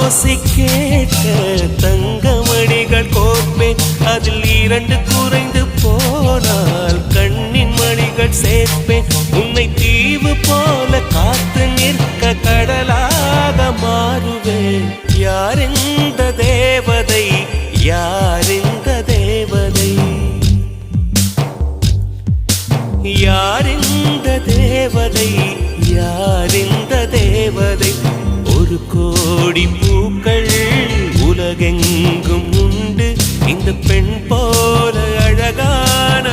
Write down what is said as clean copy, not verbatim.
ஓசை கேட்க தங்கமணிகள் கோர்ப்பேன். அதில் 2 குறைந்து போனால் கண்ணின் மணிகள் சேர்ப்பேன். உன்னை தீவு போல காத்து நிற்க கடலாக மாறுவேன். யார் இந்த தேவதை, யார் இந்த தேவதை, யார் இந்த தேவதை, யார் இந்த தேவதை. 1 கோடி பூக்கள் உலகெங்கும் உண்டு, இந்த பெண் போல அழகான